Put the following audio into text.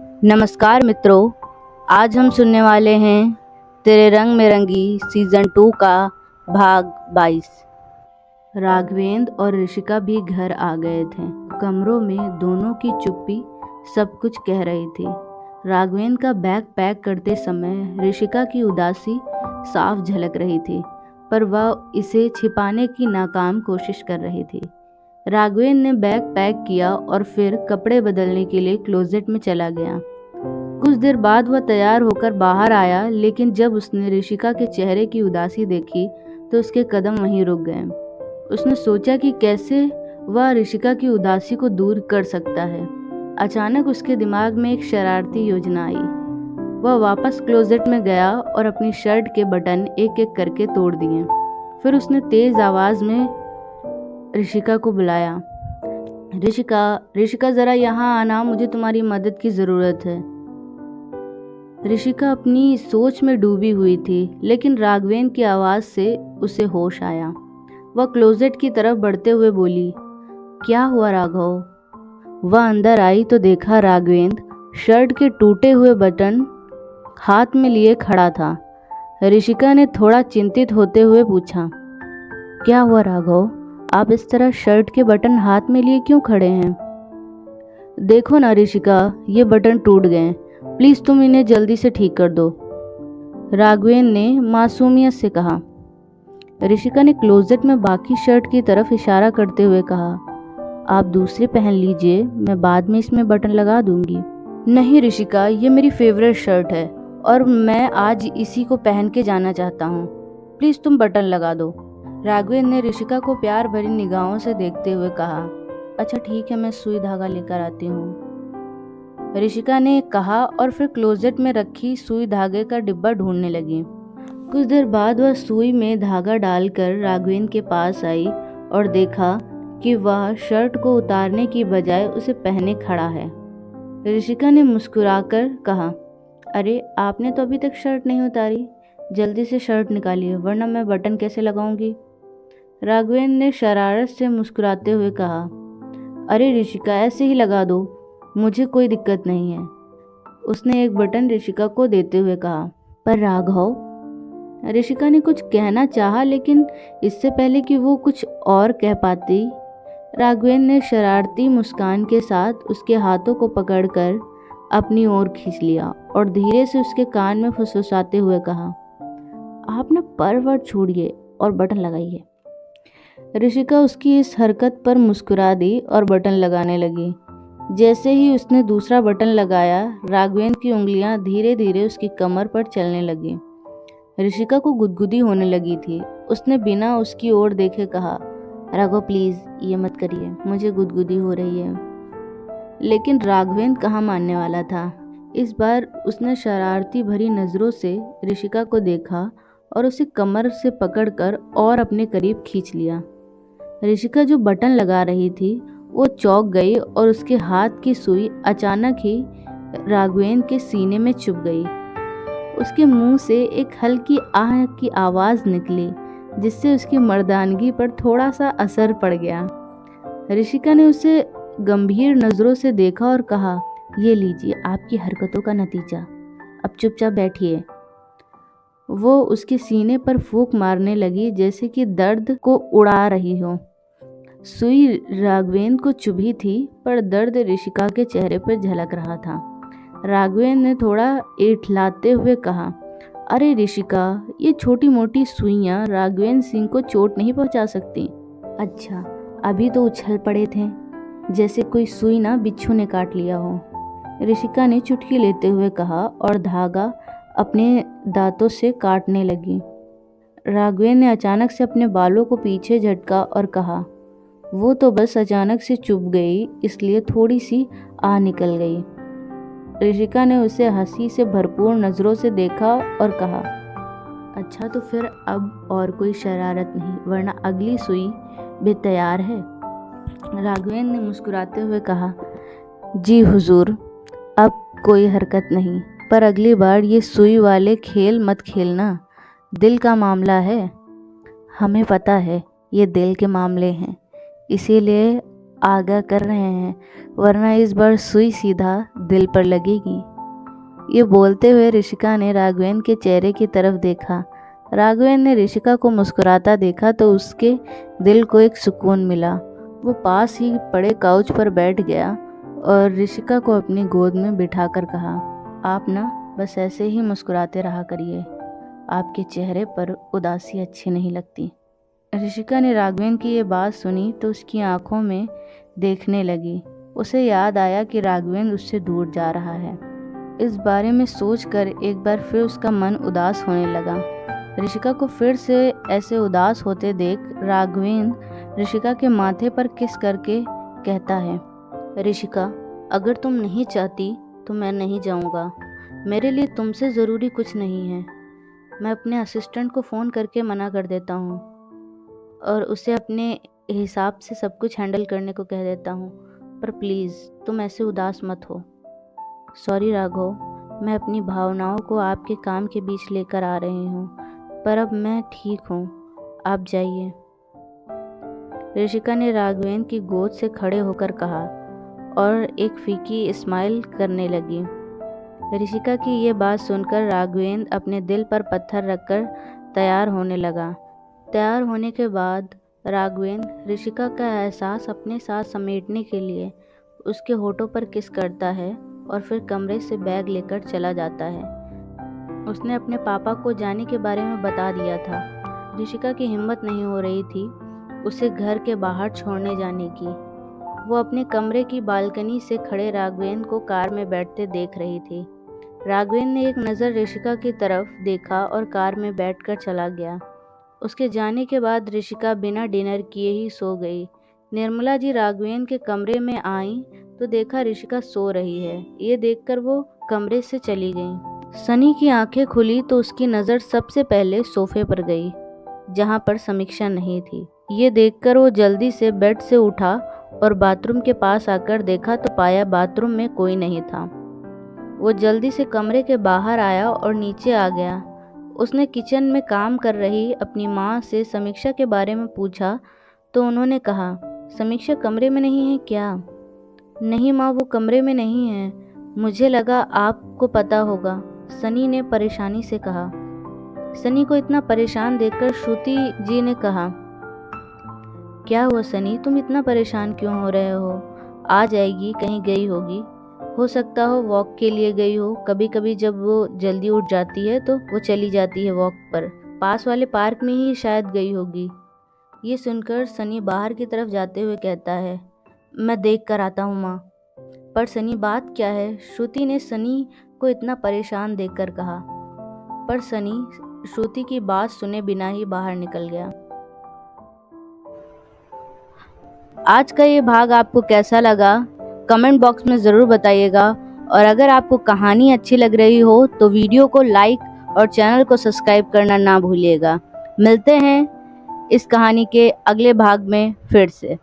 नमस्कार मित्रों, आज हम सुनने वाले हैं तेरे रंग में रंगी सीजन 2 का भाग 22। राघवेंद्र और ऋषिका भी घर आ गए थे। कमरों में दोनों की चुप्पी सब कुछ कह रही थी। राघवेंद्र का बैग पैक करते समय ऋषिका की उदासी साफ झलक रही थी, पर वह इसे छिपाने की नाकाम कोशिश कर रही थी। राघवेंद्र ने बैग पैक किया और फिर कपड़े बदलने के लिए क्लोजेट में चला गया। कुछ देर बाद वह तैयार होकर बाहर आया, लेकिन जब उसने ऋषिका के चेहरे की उदासी देखी तो उसके कदम वहीं रुक गए। उसने सोचा कि कैसे वह ऋषिका की उदासी को दूर कर सकता है। अचानक उसके दिमाग में एक शरारती योजना आई। वह वापस क्लोजेट में गया और अपनी शर्ट के बटन एक एक करके तोड़ दिए। फिर उसने तेज आवाज में ऋषिका को बुलाया। ऋषिका जरा यहाँ आना, मुझे तुम्हारी मदद की जरूरत है। ऋषिका अपनी सोच में डूबी हुई थी, लेकिन राघवेंद्र की आवाज से उसे होश आया। वह क्लोजेट की तरफ बढ़ते हुए बोली, क्या हुआ राघव? वह अंदर आई तो देखा राघवेंद्र शर्ट के टूटे हुए बटन हाथ में लिए खड़ा था। ऋषिका ने थोड़ा चिंतित होते हुए पूछा, क्या हुआ राघव? आप इस तरह शर्ट के बटन हाथ में लिए क्यों खड़े हैं? देखो ना ऋषिका, ये बटन टूट गए, प्लीज तुम इन्हें जल्दी से ठीक कर दो, राघवेंद्र ने मासूमियत से कहा। ऋषिका ने क्लोजेट में बाकी शर्ट की तरफ इशारा करते हुए कहा, आप दूसरे पहन लीजिए, मैं बाद में इसमें बटन लगा दूंगी। नहीं ऋषिका, ये मेरी फेवरेट शर्ट है और मैं आज इसी को पहन के जाना चाहता हूँ, प्लीज तुम बटन लगा दो, राघवेंद्र ने ऋषिका को प्यार भरी निगाहों से देखते हुए कहा। अच्छा ठीक है, मैं सुई धागा लेकर आती हूँ, ऋषिका ने कहा और फिर क्लोजेट में रखी सुई धागे का डिब्बा ढूंढने लगी। कुछ देर बाद वह सुई में धागा डालकर राघवेंद्र के पास आई और देखा कि वह शर्ट को उतारने की बजाय उसे पहने खड़ा है। ऋषिका ने मुस्कुराकर कहा, अरे आपने तो अभी तक शर्ट नहीं उतारी, जल्दी से शर्ट निकालिए वरना मैं बटन कैसे लगाऊंगी। राघवेंद्र ने शरारत से मुस्कुराते हुए कहा, अरे ऋषिका ऐसे ही लगा दो, मुझे कोई दिक्कत नहीं है, उसने एक बटन ऋषिका को देते हुए कहा। पर राघव, ऋषिका ने कुछ कहना चाहा, लेकिन इससे पहले कि वो कुछ और कह पाती, राघवेंद्र ने शरारती मुस्कान के साथ उसके हाथों को पकड़कर अपनी ओर खींच लिया और धीरे से उसके कान में फुसफुसाते हुए कहा, आप ना परवट छोड़िए और बटन लगाइए। ऋषिका उसकी इस हरकत पर मुस्कुरा दी और बटन लगाने लगी। जैसे ही उसने दूसरा बटन लगाया, राघवेंद्र की उंगलियां धीरे धीरे उसकी कमर पर चलने लगी। ऋषिका को गुदगुदी होने लगी थी। उसने बिना उसकी ओर देखे कहा, राघव प्लीज ये मत करिए, मुझे गुदगुदी हो रही है। लेकिन राघवेंद्र कहाँ मानने वाला था। इस बार उसने शरारती भरी नजरों से ऋषिका को देखा और उसे कमर से पकड़कर और अपने करीब खींच लिया। ऋषिका जो बटन लगा रही थी वो चौंक गई और उसके हाथ की सुई अचानक ही राघवेंद्र के सीने में चुभ गई। उसके मुंह से एक हल्की आह की आवाज निकली, जिससे उसकी मर्दानगी पर थोड़ा सा असर पड़ गया। ऋषिका ने उसे गंभीर नजरों से देखा और कहा, ये लीजिए आपकी हरकतों का नतीजा, अब चुपचाप बैठिए। वो उसके सीने पर फूंक मारने लगी जैसे कि दर्द को उड़ा रही हो। सुई राघवेंद्र को चुभी थी, पर दर्द ऋषिका के चेहरे पर झलक रहा था। राघवेंद्र ने थोड़ा इठलाते हुए कहा, अरे ऋषिका, ये छोटी मोटी सुइयां राघवेंद्र सिंह को चोट नहीं पहुंचा सकती। अच्छा, अभी तो उछल पड़े थे जैसे कोई सुई ना बिच्छू ने काट लिया हो, ऋषिका ने चुटकी लेते हुए कहा और धागा अपने दांतों से काटने लगी। राघवेंद्र ने अचानक से अपने बालों को पीछे झटका और कहा, वो तो बस अचानक से चुभ गई, इसलिए थोड़ी सी आह निकल गई। ऋषिका ने उसे हंसी से भरपूर नजरों से देखा और कहा, अच्छा तो फिर अब और कोई शरारत नहीं, वरना अगली सुई भी तैयार है। राघवेंद्र ने मुस्कुराते हुए कहा, जी हुजूर, अब कोई हरकत नहीं, पर अगली बार ये सुई वाले खेल मत खेलना, दिल का मामला है। हमें पता है ये दिल के मामले हैं, इसीलिए आगाह कर रहे हैं, वरना इस बार सुई सीधा दिल पर लगेगी। ये बोलते हुए ऋषिका ने राघवेन के चेहरे की तरफ देखा। राघवेन ने ऋषिका को मुस्कुराता देखा तो उसके दिल को एक सुकून मिला। वो पास ही पड़े काउच पर बैठ गया और ऋषिका को अपनी गोद में बिठाकर कहा, आप ना बस ऐसे ही मुस्कुराते रहा करिए, आपके चेहरे पर उदासी अच्छी नहीं लगती। ऋषिका ने राघवेन की ये बात सुनी तो उसकी आंखों में देखने लगी। उसे याद आया कि राघवेन उससे दूर जा रहा है। इस बारे में सोचकर एक बार फिर उसका मन उदास होने लगा। ऋषिका को फिर से ऐसे उदास होते देख राघवेन ऋषिका के माथे पर किस करके कहता है, ऋषिका, अगर तुम नहीं चाहती तो मैं नहीं जाऊंगा। मेरे लिए तुमसे ज़रूरी कुछ नहीं है। मैं अपने असिस्टेंट को फ़ोन करके मना कर देता हूँ और उसे अपने हिसाब से सब कुछ हैंडल करने को कह देता हूँ, पर प्लीज़ तुम ऐसे उदास मत हो। सॉरी राघव, मैं अपनी भावनाओं को आपके काम के बीच लेकर आ रही हूँ, पर अब मैं ठीक हूँ, आप जाइए। ऋषिका ने राघवेन की गोद से खड़े होकर कहा और एक फीकी स्माइल करने लगी। ऋषिका की ये बात सुनकर राघवेन अपने दिल पर पत्थर रखकर तैयार होने लगा। तैयार होने के बाद राघवेन ऋषिका का एहसास अपने साथ समेटने के लिए उसके होठों पर किस करता है और फिर कमरे से बैग लेकर चला जाता है। उसने अपने पापा को जाने के बारे में बता दिया था। ऋषिका की हिम्मत नहीं हो रही थी उसे घर के बाहर छोड़ने जाने की। वो अपने कमरे की बालकनी से खड़े राघवेन को कार में बैठते देख रही थी। राघवेन ने एक नज़र ऋषिका की तरफ देखा और कार में बैठकर चला गया। उसके जाने के बाद ऋषिका बिना डिनर किए ही सो गई। निर्मला जी राघवेन के कमरे में आईं तो देखा ऋषिका सो रही है। ये देखकर वो कमरे से चली गई। सनी की आंखें खुली तो उसकी नज़र सबसे पहले सोफे पर गई, जहां पर समीक्षा नहीं थी। ये देखकर वो जल्दी से बेड से उठा और बाथरूम के पास आकर देखा तो पाया बाथरूम में कोई नहीं था। वो जल्दी से कमरे के बाहर आया और नीचे आ गया। उसने किचन में काम कर रही अपनी माँ से समीक्षा के बारे में पूछा तो उन्होंने कहा, समीक्षा कमरे में नहीं है क्या? नहीं माँ, वो कमरे में नहीं है। मुझे लगा आपको पता होगा, सनी ने परेशानी से कहा। सनी को इतना परेशान देखकर श्रुति जी ने कहा, क्या हुआ सनी, तुम इतना परेशान क्यों हो रहे हो? आ जाएगी, कहीं गई होगी, हो सकता हो वॉक के लिए गई हो। कभी कभी जब वो जल्दी उठ जाती है तो वो चली जाती है वॉक पर, पास वाले पार्क में ही शायद गई होगी। ये सुनकर सनी बाहर की तरफ जाते हुए कहता है, मैं देख कर आता हूँ माँ। पर सनी बात क्या है? श्रुति ने सनी को इतना परेशान देखकर कहा। पर सनी श्रुति की बात सुने बिना ही बाहर निकल गया। आज का ये भाग आपको कैसा लगा कमेंट बॉक्स में ज़रूर बताइएगा, और अगर आपको कहानी अच्छी लग रही हो तो वीडियो को लाइक और चैनल को सब्सक्राइब करना ना भूलिएगा। मिलते हैं इस कहानी के अगले भाग में फिर से।